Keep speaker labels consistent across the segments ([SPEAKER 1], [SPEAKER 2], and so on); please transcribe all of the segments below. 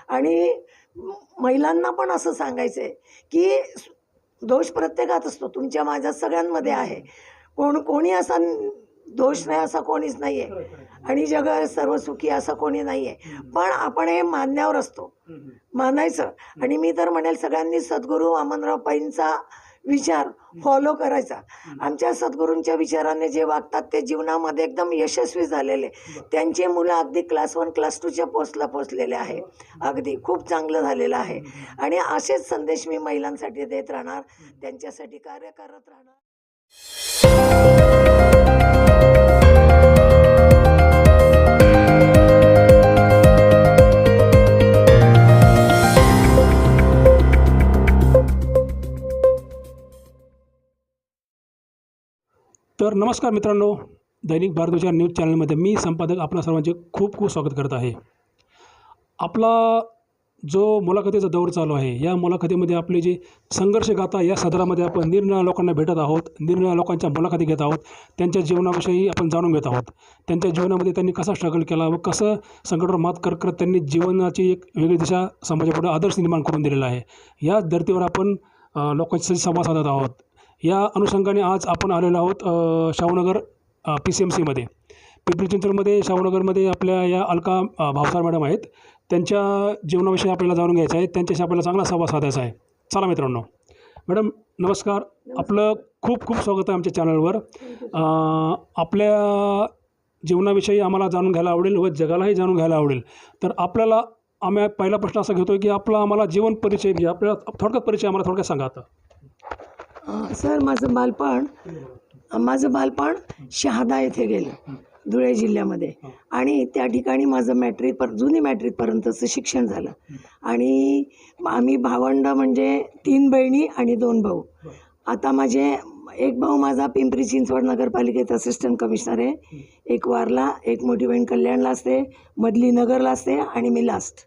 [SPEAKER 1] आणि महिलांना पण असं सांगायचं आहे की दोष प्रत्येकात असतो, तुमच्या माझ्या सगळ्यांमध्ये आहे. कोणी असा दोष नाही, असा कोणीच नाही आहे. आणि जग सर्व सुखी असं कोणी नाही आहे. पण आपण हे मानण्यावर असतो, मानायचं. आणि मी तर म्हणेल सगळ्यांनी सद्गुरू वामनराव पैंचा विचार फॉलो करायचा. आमच्या सद्गुरूंच्या विचाराने जे वागतात ते जीवनामध्ये एकदम यशस्वी झालेले. त्यांचे मुलं अगदी क्लास 1 क्लास 2च्या पोस्टला पोचलेले आहे. अगदी खूप चांगलं झालेलं आहे. आणि असेच संदेश मी महिलांसाठी देत राहणार, त्यांच्यासाठी कार्य करत राहणार.
[SPEAKER 2] तर नमस्कार मित्रांनो, दैनिक भारतच्या न्यूज चॅनलमध्ये मी संपादक आपल्या सर्वांचे खूप खूप स्वागत करत आहे. आपला जो मुलाखतीचा दौर चालू आहे, या मुलाखतीमध्ये आपले जे संघर्ष गाथा या सदरामध्ये आपण निरनिराळ्या लोकांना भेटत आहोत, निरनिराळ्या लोकांच्या मुलाखती घेत आहोत, त्यांच्या जीवनाविषयी आपण जाणून घेत आहोत. त्यांच्या जीवनामध्ये त्यांनी कसा स्ट्रगल केला व कसं संकटावर मात करत त्यांनी जीवनाची एक वेगळी दिशा समाजापुढे आदर्श निर्माण करून दिलेला आहे. या धर्तीवर आपण लोकांशी संवाद साधत आहोत. या अनुषंगाने आज आपण आलेलो आहोत शाहूनगर PCMCमध्ये. पिंपरी चिंचवडमध्ये शाहूनगरमध्ये आपल्या या अलका भावसार मॅडम आहेत. त्यांच्या जीवनाविषयी आपल्याला जाणून घ्यायचं आहे, त्यांच्याशी आपल्याला चांगला संवाद साधायचा आहे. चला मित्रांनो. मॅडम नमस्कार, आपलं खूप खूप स्वागत आहे आमच्या चॅनलवर. आपल्या जीवनाविषयी आम्हाला जाणून घ्यायला आवडेल व जगालाही जाणून घ्यायला आवडेल. तर आपल्याला आम्ही पहिला प्रश्न असा घेतो की आपला आम्हाला जीवन परिचय घ्या, आपल्याला थोडक्यात परिचय आम्हाला थोडक्यात सांगा आता.
[SPEAKER 1] सर, माझं बालपण शहादा येथे गेलं, धुळे जिल्ह्यामध्ये. आणि त्या ठिकाणी माझं जुनी मॅट्रिकपर्यंतचं शिक्षण झालं. आणि आम्ही भावंड म्हणजे 3 बहिणी आणि 2 भाऊ. आता एक भाऊ माझा पिंपरी चिंचवड नगरपालिकेत असिस्टंट कमिशनर आहे, एक वारला, एक मोठी बहीण कल्याणला असते, मधली नगरला असते आणि मी लास्ट.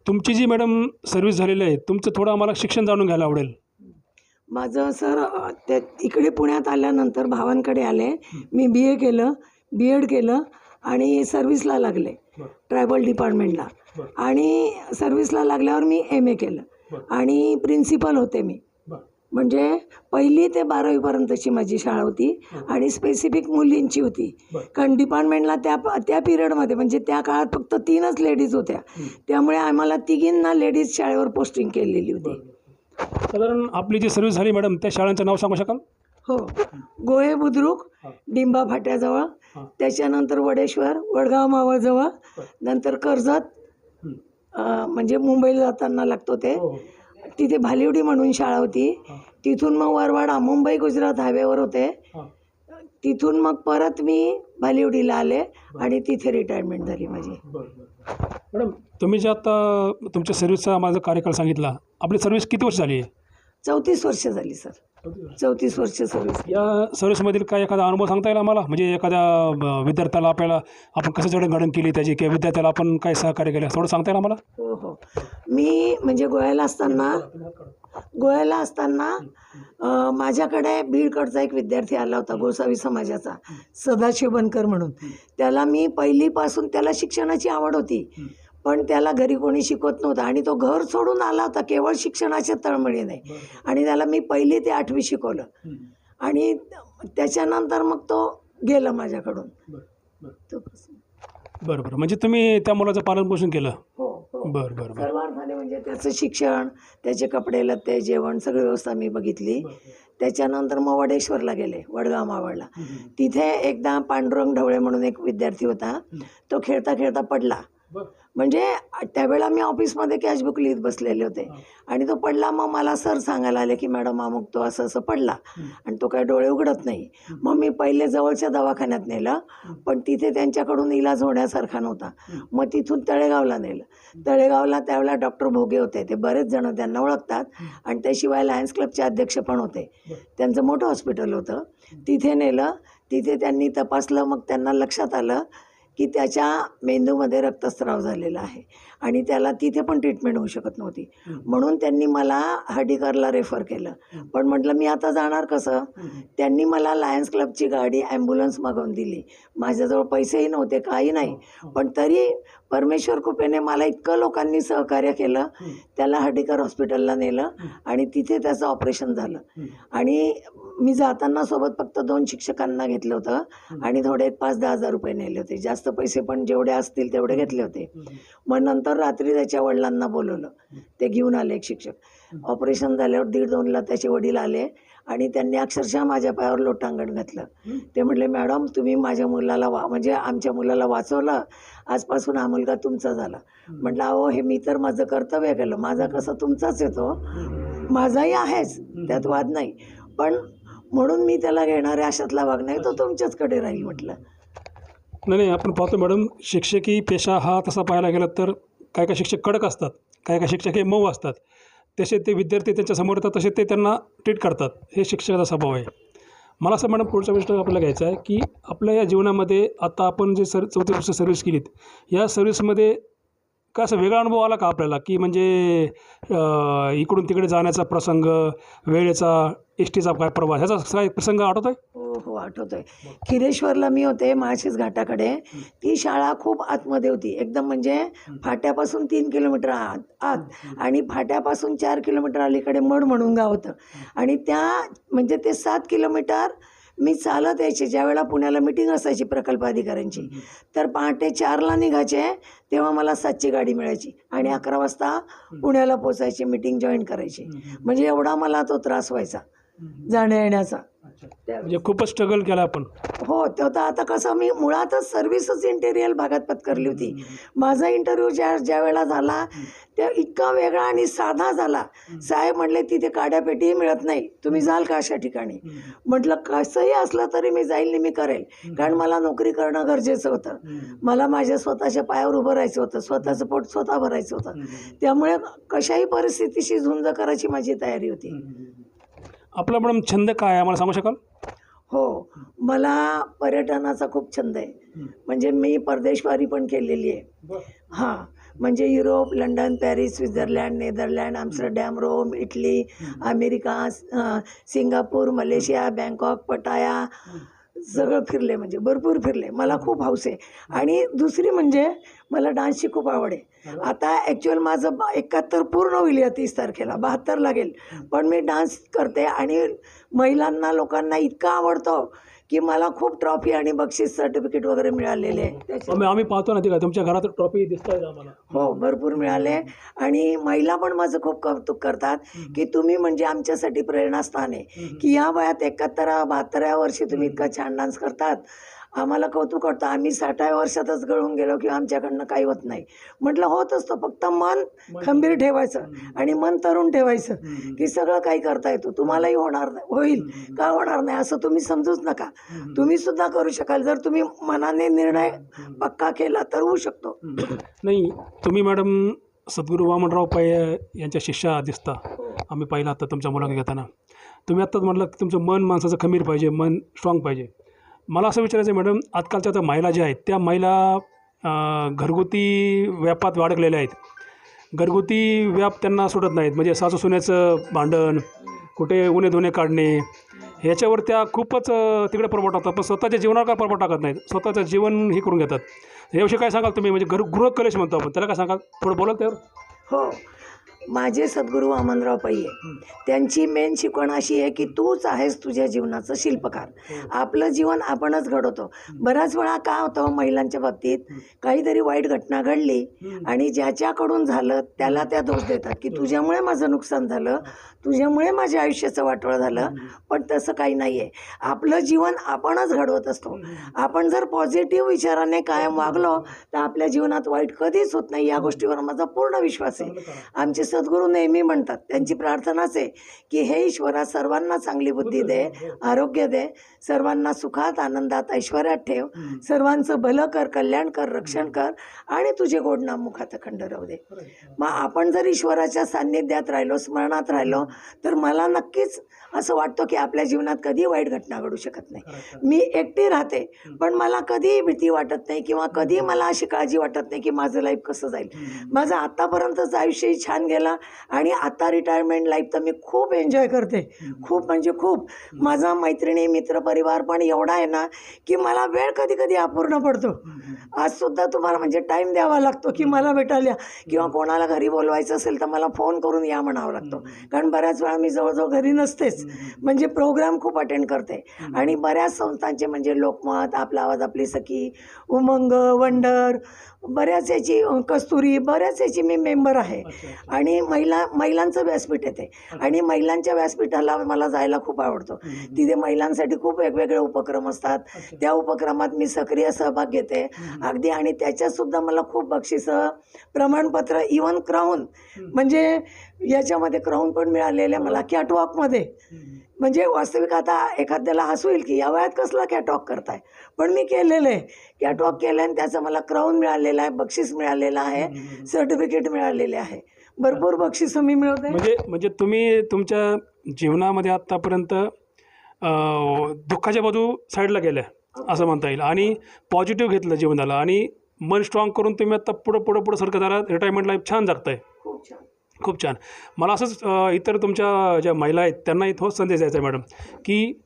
[SPEAKER 2] तुमची जी मॅडम सर्व्हिस झालेली आहे, तुमचं थोडं आम्हाला शिक्षण जाणून घ्यायला आवडेल.
[SPEAKER 1] माझं सर इकडे पुण्यात आल्यानंतर भावांकडे आले. मी BA केलं, B.Ed केलं आणि सर्व्हिसला लागले ट्रायबल डिपार्टमेंटला. आणि सर्व्हिसला लागल्यावर मी MA केलं आणि प्रिन्सिपल होते मी. म्हणजे 1ली ते 12वीपर्यंतची माझी शाळा होती आणि स्पेसिफिक मुलींची होती. कारण डिपार्टमेंटला त्या पिरियडमध्ये म्हणजे त्या काळात फक्त 3च लेडीज होत्या. त्यामुळे आम्हाला तिघींना लेडीज शाळेवर पोस्टिंग केलेली होती.
[SPEAKER 2] साधारण आपली जी सर्व्हिस झाली मॅडम, त्या शाळांचं नाव सांगू शकाल?
[SPEAKER 1] हो, गोहे बुद्रुक डिंबा फाट्याजवळ, त्याच्यानंतर वडेश्वर वडगाव मावळजवळ, नंतर कर्जत म्हणजे मुंबईला जाताना लागतो ते, तिथे भालिवडी म्हणून शाळा होती. तिथून मग वरवाडा मुंबई गुजरात हायवेवर होते. तिथून मग परत मी भालिवडीला आले आणि तिथे रिटायरमेंट झाली माझी.
[SPEAKER 2] मॅडम तुम्ही जे आता तुमच्या सर्व्हिसचा माझा कार्यकाळ सांगितला, आपली सर्व्हिस किती वर्ष झाली आहे?
[SPEAKER 1] 34 वर्ष झाली सर. 34 वर्ष सर्व्हिस.
[SPEAKER 2] या सर्व्हिसमधील काय एखादा अनुभव सांगता येईल आम्हाला? म्हणजे एखाद्या विद्यार्थ्याला आपल्याला आपण कसं जडणघडण केली त्याची, किंवा विद्यार्थ्याला आपण काय सहकार्य केलं, थोडं सांगता येईल आम्हाला?
[SPEAKER 1] हो हो, मी म्हणजे गोव्याला असताना माझ्याकडे बीडकडचा एक विद्यार्थी आला होता, गोसावी समाजाचा, सदाशिव बनकर म्हणून. त्याला मी पहिलीपासून, त्याला शिक्षणाची आवड होती पण त्याला घरी कोणी शिकवत नव्हतं आणि तो घर सोडून आला होता केवळ शिक्षणाच्या तळमळीने. आणि त्याला मी 1ली ते 8वी शिकवलं आणि त्याच्यानंतर मग तो गेला माझ्याकडून.
[SPEAKER 2] बरं. म्हणजे तुम्ही त्या मुलाचं पालनपोषण केलं?
[SPEAKER 1] हो हो.
[SPEAKER 2] बरं.
[SPEAKER 1] सर्वात झाले म्हणजे त्याचं शिक्षण, त्याचे कपडे लत्ते, जेवण, सगळी व्यवस्था मी बघितली. त्याच्यानंतर मग वडेश्वरला गेले, वडगाव मावळला. तिथे एकदा पांडुरंग ढवळे म्हणून एक विद्यार्थी होता, तो खेळता खेळता पडला. म्हणजे त्यावेळेला मी ऑफिसमध्ये कॅशबुक लिहित बसलेले होते आणि तो पडला. मग मला सर सांगायला आले की मॅडम अमुक तो असं पडला आणि तो काही डोळे उघडत नाही. मग मी पहिले जवळच्या दवाखान्यात नेलं पण तिथे त्यांच्याकडून इलाज होण्यासारखा नव्हता. मग तिथून तळेगावला नेलं. तळेगावला त्यावेळेला डॉक्टर भोगे होते, ते बरेच जण त्यांना ओळखतात. आणि त्याशिवाय लायन्स क्लबचे अध्यक्ष पण होते, त्यांचं मोठं हॉस्पिटल होतं. तिथे नेलं, तिथे त्यांनी तपासलं. मग त्यांना लक्षात आलं की त्याच्या मेंदूमध्ये रक्तस्राव झालेला आहे आणि त्याला तिथे पण ट्रीटमेंट होऊ शकत नव्हती. म्हणून त्यांनी मला हर्डीकरला रेफर केलं. पण म्हटलं मी आता जाणार कसं? त्यांनी मला लायन्स क्लबची गाडी ॲम्ब्युलन्स मागवून दिली. माझ्याजवळ पैसेही नव्हते, काही नाही. पण तरी परमेश्वर कृपेने मला इतकं लोकांनी सहकार्य केलं. त्याला हर्डीकर हॉस्पिटलला नेलं आणि तिथे त्याचं ऑपरेशन झालं. आणि मी जाताना सोबत फक्त 2 शिक्षकांना घेतलं होतं आणि थोडे 5-10 हजार रुपये नेले होते. जास्त पैसे पण जेवढे असतील तेवढे घेतले होते. मग नंतर रात्री त्याच्या वडिलांना बोलवलं. ते घेऊन आले एक शिक्षक. ऑपरेशन झाल्यावर 1:30-2ला त्याचे वडील आले आणि त्यांनी अक्षरशः माझ्या पायावर लोटांगण घातलं. ते म्हटले, मॅडम तुम्ही माझ्या मुलाला म्हणजे आमच्या मुलाला वाचवलं, आजपासून हा मुलगा तुमचा झाला. म्हटलं अहो हे मी तर माझं कर्तव्य केलं, माझा कसा तुमचाच येतो, माझाही आहेच, त्यात वाद नाही. पण म्हणून मी त्याला घेणाऱ्या अशातला भाग नाही, तो तुमच्याचकडे राहील म्हटलं.
[SPEAKER 2] नाही, आपण पाहतो मॅडम, शिक्षकी पेशा हा तसा पाहायला गेला तर काय काय शिक्षक कडक असतात, काय काय शिक्षक हे मऊ असतात. तसे ते विद्यार्थी त्यांच्यासमोर येतात तसे ते त्यांना ट्रीट करतात. हे शिक्षकाचा स्वभाव आहे. मला असं मॅडम पुढचा गोष्ट आपल्याला घ्यायचा आहे की आपल्या या जीवनामध्ये आता आपण जे 34 वर्ष सर्व्हिस केलीत, या सर्व्हिसमध्ये काय असं वेगळा अनुभव आला का आपल्याला, की म्हणजे इकडून तिकडे जाण्याचा प्रसंग, वेळेचा, एस-टीचा काय प्रवास, ह्याचा काय प्रसंग आठवतो आहे?
[SPEAKER 1] हो आठवतोय. खिरेश्वरला मी होते माळशेज घाटाकडे. ती शाळा खूप आतमध्ये होती एकदम, म्हणजे फाट्यापासून 3 किलोमीटर आत आणि फाट्यापासून 4 किलोमीटर अलीकडे मड म्हणून गाव होतं. आणि त्या म्हणजे ते 7 किलोमीटर मी चालत यायचे. ज्यावेळेला पुण्याला मिटिंग असायची प्रकल्प अधिकाऱ्यांची, तर पहाटे 4ला निघायचे, तेव्हा मला 7ची गाडी मिळायची आणि 11 वाजता पुण्याला पोचायची, मिटिंग जॉईन करायची. म्हणजे एवढा मला तो त्रास व्हायचा जाण्या येण्याचा.
[SPEAKER 2] म्हणजे खूपच स्ट्रगल केला आपण.
[SPEAKER 1] हो, तर आता कसं मी मुळातच सर्व्हिसच इंटेरियल भागात पत्करली होती. माझा इंटरव्ह्यू ज्या वेळेला झाला त्या इतका वेगळा आणि साधा झाला. साहेब म्हटले तिथे काड्यापेटीही मिळत नाही, तुम्ही जाल का अशा ठिकाणी? म्हटलं कसंही असलं तरी मी जाईल आणि मी करेल, कारण मला नोकरी करणं गरजेचं होतं. मला माझ्या स्वतःच्या पायावर उभं राहायचं होतं, स्वतःचं पोट स्वतः भरायचं होतं. त्यामुळे कशाही परिस्थितीशी झुंज करायची माझी तयारी होती.
[SPEAKER 2] आपला मॅडम छंद काय आहे, आम्हाला सांगू शकाल?
[SPEAKER 1] हो, मला पर्यटनाचा खूप छंद आहे. म्हणजे मी परदेशवारी पण केलेली आहे. हां, म्हणजे Europe, London, Paris, Switzerland, Netherland, Amsterdam, Rome, Italy, America, Singapore, Malaysia, Bangkok, Pattaya सगळं फिरले, म्हणजे भरपूर फिरले. मला खूप हौस आहे. आणि दुसरी म्हणजे मला डान्सची खूप आवड आहे. आता ॲक्च्युअल माझं 71 पूर्ण होईल या 30 तारखेला, 72 लागेल. पण मी डान्स करते आणि महिलांना, लोकांना इतका आवडतो की मला खूप ट्रॉफी आणि बक्षीस सर्टिफिकेट वगैरे मिळालेले आहे.
[SPEAKER 2] आम्ही पाहतो ना, ते काय तुमच्या घरात ट्रॉफी दिसतात आम्हाला.
[SPEAKER 1] हो, भरपूर मिळाले. आणि महिला पण माझं खूप कौतुक करतात की तुम्ही म्हणजे आमच्यासाठी प्रेरणास्थान आहे, की या वयात 71-72व्या वर्षी तुम्ही इतका छान डान्स करतात. आम्हाला कौतुक वाटतं. आम्ही 60व्या वर्षातच गळून गेलो की आमच्याकडनं काही होत नाही. म्हटलं होत असतं, फक्त मन खंबीर ठेवायचं आणि मन तरुण ठेवायचं की सगळं काही करता येतो. तुम्हालाही होईल का होणार नाही असं तुम्ही समजूच नका. तुम्ही सुद्धा करू शकाल जर तुम्ही मनाने निर्णय पक्का केला तर होऊ शकतो.
[SPEAKER 2] नाही, तुम्ही मॅडम सद्गुरू वामनराव पै यांच्या शिष्या दिसता. आम्ही पाहिलं आता तुमच्या मुलाखत घेताना. तुम्ही आत्ताच म्हटलं की तुमचं मन माणसाचं खंबीर पाहिजे, मन स्ट्रॉंग पाहिजे. मला असं विचारायचं आहे मॅडम, आजकालच्या त्या महिला ज्या आहेत त्या महिला घरगुती व्यापात अडकलेल्या आहेत. घरगुती व्याप त्यांना सुटत नाहीत. म्हणजे सासू सुनेचं भांडण, कुठे उणे धुणे काढणे, ह्याच्यावर त्या खूपच तिकडे प्रभाव टाकतात. पण स्वतःच्या जीवनावर काय प्रभाव टाकत नाहीत, स्वतःचं जीवन हे करून घेतात. याविषयी काय सांगाल तुम्ही? म्हणजे गृहकलेश म्हणतो आपण, त्याला काय सांगाल? थोडं बोलाल त्यावर?
[SPEAKER 1] हो, माझे सद्गुरू वामनराव पै त्यांची मेन शिकवण अशी आहे की तूच आहेस तुझ्या जीवनाचं शिल्पकार. आपलं जीवन आपणच घडवतो. बऱ्याच वेळा काय होतं महिलांच्या बाबतीत, काहीतरी वाईट घटना घडली आणि ज्याच्याकडून झालं त्याला त्या दोष देतात की तुझ्यामुळे माझं नुकसान झालं, तुझ्यामुळे माझ्या आयुष्याचं वाटोळं झालं. पण तसं काही नाही आहे. आपलं जीवन आपणच घडवत असतो. आपण जर पॉझिटिव्ह विचाराने कायम वागलो तर आपल्या जीवनात वाईट कधीच होत नाही. या गोष्टीवर माझा पूर्ण विश्वास आहे. आमचे सद्गुरू नेहमी म्हणतात, त्यांची प्रार्थनाच आहे की हे ईश्वरा सर्वांना चांगली बुद्धी दे, आरोग्य दे, सर्वांना सुखात आनंदात ऐश्वर्यात ठेव, सर्वांचं भलं कर, कल्याण कर, रक्षण कर आणि तुझे गोड नाम मुखात अखंड राहू दे. मग आपण जर ईश्वराच्या सान्निध्यात राहिलो, स्मरणात राहिलो, तर मला नक्कीच असं वाटतं की आपल्या जीवनात कधी वाईट घटना घडू शकत नाही. मी एकटी राहते पण मला कधीही भीती वाटत नाही किंवा कधी मला अशी काळजी वाटत नाही की माझं लाईफ कसं जाईल. माझं आत्तापर्यंतचं आयुष्यही छान गेलं आणि आता रिटायरमेंट लाईफ तर मी खूप एन्जॉय करते, खूप म्हणजे खूप. माझा मैत्रिणी मित्रपरिवार पण एवढा आहे ना की मला वेळ कधी कधी अपूर्ण पडतो. आजसुद्धा तुम्हाला म्हणजे टाईम द्यावा लागतो की मला भेटायला किंवा कोणाला घरी बोलवायचं असेल तर मला फोन करून या म्हणावं लागतो, कारण बऱ्याच वेळा मी जवळजवळ घरी नसतेच. म्हणजे प्रोग्राम खूप अटेंड करते आणि बऱ्याच संस्थांचे म्हणजे लोकमत, आपला आवाज आपली सखी, उमंग, वंडर, बऱ्याच याची कस्तुरी, बऱ्याच याची मी मेंबर आहे. आणि महिलांचं व्यासपीठ येते आणि महिलांच्या व्यासपीठाला मला जायला खूप आवडतं. तिथे महिलांसाठी खूप वेगवेगळे उपक्रम असतात, त्या उपक्रमात मी सक्रिय सहभाग घेते अगदी. आणि त्याच्यातसुद्धा मला खूप बक्षिसं, प्रमाणपत्र, इवन क्राऊन, म्हणजे याच्यामध्ये क्राऊन पण मिळालेले मला कॅटवॉकमध्ये. म्हणजे वास्तविक आता एखाद्याला हसू येईल की या वयात कसला कॅटवॉक करताय, पण मी केलेलं आहे. कॅटवॉक केलं आणि त्याचं मला क्राऊन मिळालेलं आहे, बक्षीस मिळालेलं आहे, सर्टिफिकेट मिळालेले आहे, भरपूर बक्षिसं मी मिळवते.
[SPEAKER 2] म्हणजे तुम्ही तुमच्या जीवनामध्ये आत्तापर्यंत दुःखाच्या बाजू साईडला गेल्या असं म्हणता येईल आणि पॉझिटिव्ह घेतलं जीवनाला आणि मन स्ट्रॉंग करून तुम्ही आता पुढं सरकत आलात. रिटायरमेंट लाईफ छान जगताय,
[SPEAKER 1] खूप छान.
[SPEAKER 2] खूप छान. मला असंच इतर तुमच्या ज्या महिला आहेत त्यांनाही थोस संदेश द्यायचा आहे मॅडम, की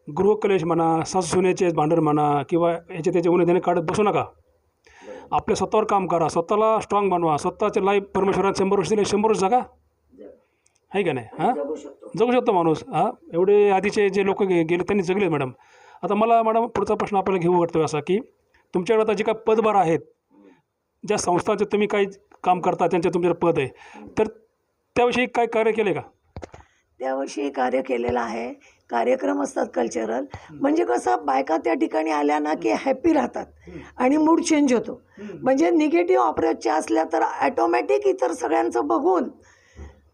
[SPEAKER 2] गृहकलेश म्हणा, सासू सुनेचे भांडण म्हणा किंवा याचे त्याचे उन्हे देणे काढत बसू नका. आपल्या स्वतःवर काम करा, स्वतःला स्ट्रॉंग बनवा, स्वतःचे लाईफ परमेश्वरात 100 वर्ष दिले, 100 वर्ष जगा, आहे का नाही? हां, जगू शकतो माणूस. हां, एवढे आधीचे जे लोक गेले त्यांनी जगले मॅडम. आता मला मॅडम पुढचा प्रश्न आपल्याला घेऊ वाटतो असा की तुमच्याकडे आता जे काय पदभार आहेत, ज्या संस्थांचे तुम्ही काही काम करता त्यांच्या तुमच्याकडे पद आहे, तर त्याविषयी काय कार्य केले का?
[SPEAKER 1] त्याविषयी कार्य केलेलं आहे. कार्यक्रम असतात कल्चरल, म्हणजे कसं बायका त्या ठिकाणी आल्या ना की हॅप्पी राहतात आणि मूड चेंज होतो. म्हणजे निगेटिव्ह अप्रोचच्या असल्या तर ॲटोमॅटिक इतर सगळ्यांचं बघून,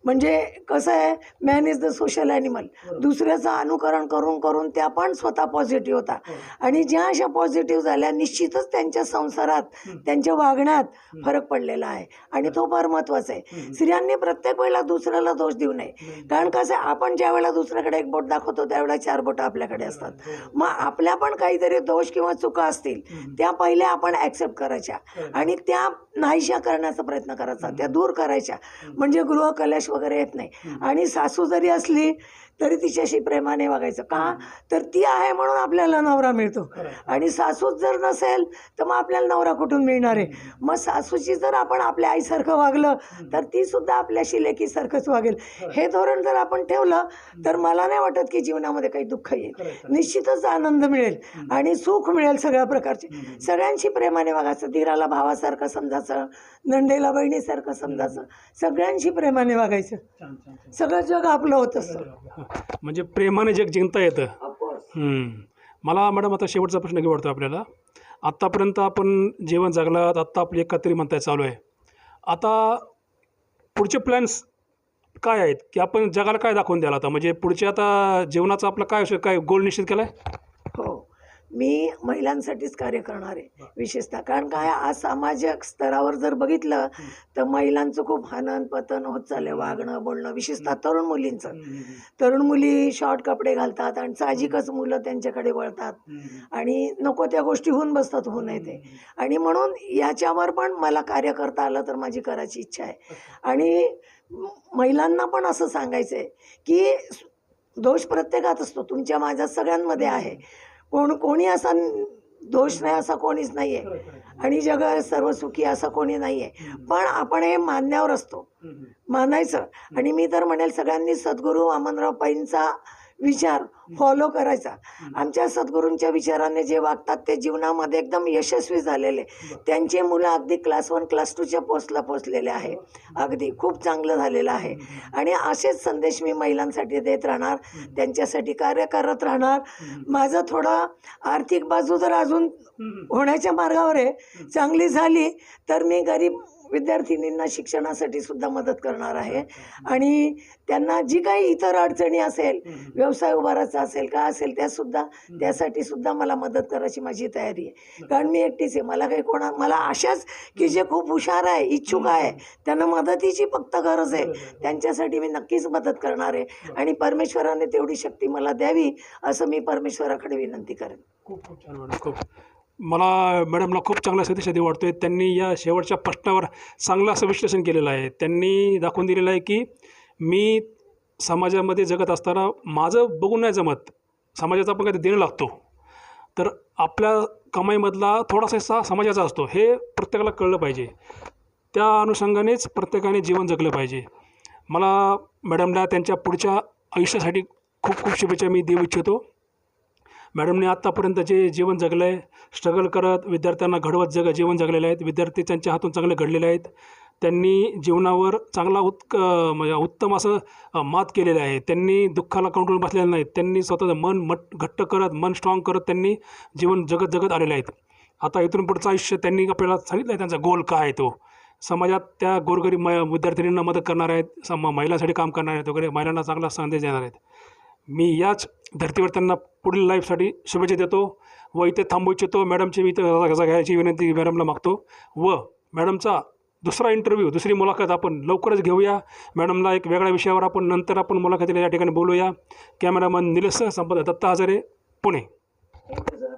[SPEAKER 1] म्हणजे कसं आहे, man is the social animal, दुसऱ्याचं अनुकरण करून करून त्या पण स्वतः पॉझिटिव्ह होता. आणि ज्या अशा पॉझिटिव्ह झाल्या निश्चितच त्यांच्या संसारात, त्यांच्या वागण्यात फरक पडलेला आहे आणि तो फार महत्त्वाचा आहे. स्त्रियांनी प्रत्येक वेळेला दुसऱ्याला दोष देऊ नये, कारण कसं आहे, आपण ज्या वेळेला दुसऱ्याकडे एक बोट दाखवतो त्यावेळेला 4 बोटं आपल्याकडे असतात. मग आपल्या पण काहीतरी दोष किंवा चुका असतील त्या पहिल्या आपण ॲक्सेप्ट करायच्या आणि त्या नाहीशा करण्याचा प्रयत्न करायचा, त्या दूर करायच्या, म्हणजे गृहकलेश वगैरे येत नाही. आणि सासू जरी असली तरी तिच्याशी प्रेमाने वागायचं. का तर ती आहे म्हणून आपल्याला नवरा मिळतो आणि सासूच जर नसेल तर मग आपल्याला नवरा कुठून मिळणार आहे. मग सासूची जर आपण आपल्या आईसारखं वागलं तर ती सुद्धा आपल्याशी लेकीसारखंच वागेल. हे धोरण जर आपण ठेवलं तर मला नाही वाटत की जीवनामध्ये काही दुःख येईल. निश्चितच आनंद मिळेल आणि सुख मिळेल सगळ्या प्रकारचे. सगळ्यांशी प्रेमाने वागायचं, धीराला भावासारखं समजायचं, नंदेला बहिणीसारखं समजायचं, सगळ्यांशी प्रेमाने वागायचं, सगळं जग आपलं होत असतं.
[SPEAKER 2] म्हणजे प्रेमाने जग जिंकता येतं. मला मॅडम आता शेवटचा प्रश्न घेऊ वाटतो आपल्याला. आत्तापर्यंत आपण जीवन जगलात, आत्ता आपली एकत्री म्हणताय चालू आहे, आता पुढचे प्लॅन्स काय आहेत की आपण जगाला काय दाखवून द्याल आता, म्हणजे पुढचे आता जीवनाचा आपला काय गोल निश्चित केला आहे?
[SPEAKER 1] हो, मी महिलांसाठीच कार्य करणार आहे विशेषतः. कारण काय, आज सामाजिक स्तरावर जर बघितलं तर महिलांचं खूप हनन पतन होत चाललं आहे, वागणं बोलणं, विशेषतः तरुण मुलींचं. तरुण मुली शॉर्ट कपडे घालतात आणि साहजिकच मुलं त्यांच्याकडे वळतात आणि नको त्या गोष्टी होऊन बसतात, होऊ नये ते. आणि म्हणून याच्यावर पण मला कार्य करता आलं तर माझी करायची इच्छा आहे. आणि महिलांना पण असं सांगायचं आहे की दोष प्रत्येकात असतो, तुमच्या माझ्या सगळ्यांमध्ये आहे. कोणी असा दोष नाही असा कोणीच नाही आहे आणि जग सर्व सुखी असं कोणी नाही आहे. पण आपण हे मानण्यावर असतो, मानायचं. आणि मी तर म्हणेल सगळ्यांनी सद्गुरू वामनराव पैंचा विचार फॉलो करायचा. आमच्या सद्गुरूंच्या विचाराने जे वागतात ते जीवनामध्ये एकदम यशस्वी झालेले, त्यांचे मुलं अगदी क्लास 1 क्लास 2च्या पोस्टला पोचलेले आहे, अगदी खूप चांगलं झालेलं आहे. आणि असेच संदेश मी महिलांसाठी देत राहणार, त्यांच्यासाठी कार्य करत राहणार. माझं थोडं आर्थिक बाजू जर अजून होण्याच्या मार्गावर आहे, चांगली झाली तर मी गरीब विद्यार्थिनींना शिक्षणासाठी सुद्धा मदत करणार आहे आणि त्यांना जी काही इतर अडचणी असेल, व्यवसाय उभारायचा असेल, काय असेल त्यासाठी सुद्धा मला मदत करायची माझी तयारी आहे. कारण मी एकटीच आहे. मला काही मला अशाच की जे खूप हुशार आहे, इच्छुक आहे, त्यांना मदतीची फक्त गरज आहे, त्यांच्यासाठी मी नक्कीच मदत करणार आहे आणि परमेश्वराने तेवढी शक्ती मला द्यावी असं मी परमेश्वराकडे विनंती करेन.
[SPEAKER 2] खूप खूप छान मॅडम. खूप मला मॅडमला खूप चांगला सतीशधी वाटतो आहे. त्यांनी या शेवटच्या प्रश्नावर चांगलं असं विश्लेषण केलेलं आहे. त्यांनी दाखवून दिलेलं आहे की मी समाजामध्ये जगत असताना माझं बघून नाही जमत, समाजाचा आपण काही देणं लागतो, तर आपल्या कमाईमधला थोडासा हिस्सा समाजाचा असतो, हे प्रत्येकाला कळलं पाहिजे. त्या अनुषंगानेच प्रत्येकाने जीवन जगलं पाहिजे. मला मॅडमला त्यांच्या पुढच्या आयुष्यासाठी खूप खूप शुभेच्छा मी देऊ इच्छितो. मॅडमने आत्तापर्यंत जे जीवन जगलं आहे, स्ट्रगल करत विद्यार्थ्यांना घडवत जीवन जगलेलं आहेत. विद्यार्थी त्यांच्या हातून चांगले घडलेले आहेत. त्यांनी जीवनावर चांगला म्हणजे उत्तम असं मात केलेलं आहे. त्यांनी दुःखाला कंट्रोल बसलेलं नाहीत. त्यांनी स्वतःचं मन घट्ट करत, मन स्ट्रॉंग करत त्यांनी जीवन जगत आलेले आहेत. आता इथून पुढचं आयुष्य त्यांनी आपल्याला सांगितलं आहे त्यांचा गोल काय आहे. तो समाजात त्या गोरगरीब विद्यार्थिनींना मदत करणार आहेत, महिलांसाठी काम करणार आहेत वगैरे, महिलांना चांगला संदेश देणार आहेत. मी याच धर्तीवर त्यांना पुढील लाईफसाठी शुभेच्छा देतो व इथे थांबू इच्छितो. मॅडमची मी इथं रजा घ्यायची विनंती मॅडमला मागतो व मॅडमचा दुसरा इंटरव्ह्यू, दुसरी मुलाखत आपण लवकरच घेऊया. मॅडमला एक वेगळ्या विषयावर आपण नंतर मुलाखतीला या ठिकाणी बोलूया. Cameraman Nilesh Sampat Datta Hazare, Pune.
[SPEAKER 1] Thank you sir.